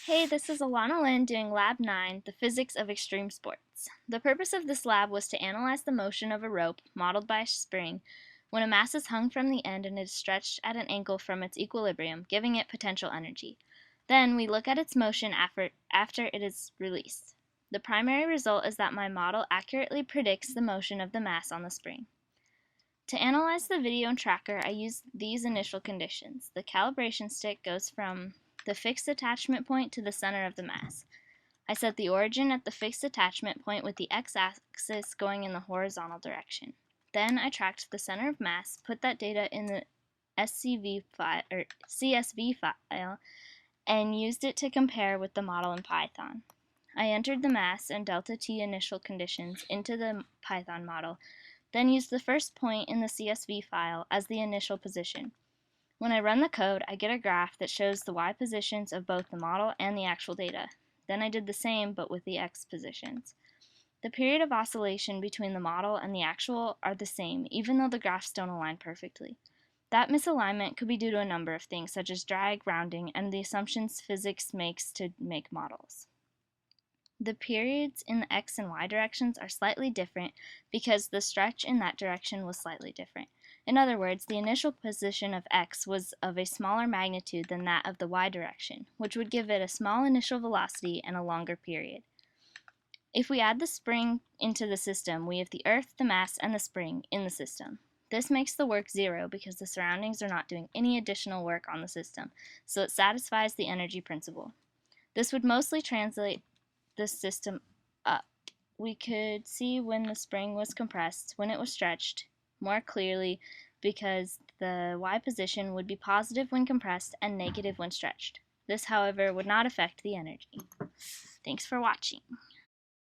Hey, this is Alana Lynn doing Lab 9, the physics of extreme sports. The purpose of this lab was to analyze the motion of a rope, modeled by a spring, when a mass is hung from the end and is stretched at an angle from its equilibrium, giving it potential energy. Then we look at its motion after it is released. The primary result is that my model accurately predicts the motion of the mass on the spring. To analyze the video and tracker, I use these initial conditions. The calibration stick goes from the fixed attachment point to the center of the mass. I set the origin at the fixed attachment point with the x-axis going in the horizontal direction. Then I tracked the center of mass, put that data in the CSV file, and used it to compare with the model in Python. I entered the mass and delta t initial conditions into the Python model, then used the first point in the CSV file as the initial position. When I run the code, I get a graph that shows the y positions of both the model and the actual data. Then I did the same, but with the x positions. The period of oscillation between the model and the actual are the same, even though the graphs don't align perfectly. That misalignment could be due to a number of things, such as drag, rounding, and the assumptions physics makes to make models. The periods in the x and y directions are slightly different because the stretch in that direction was slightly different. In other words, the initial position of x was of a smaller magnitude than that of the y direction, which would give it a small initial velocity and a longer period. If we add the spring into the system, we have the Earth, the mass, and the spring in the system. This makes the work zero because the surroundings are not doing any additional work on the system, so it satisfies the energy principle. This would mostly translate the system up. We could see when the spring was compressed, when it was stretched, more clearly because the y position would be positive when compressed and negative when stretched. This, however, would not affect the energy. Thanks for watching.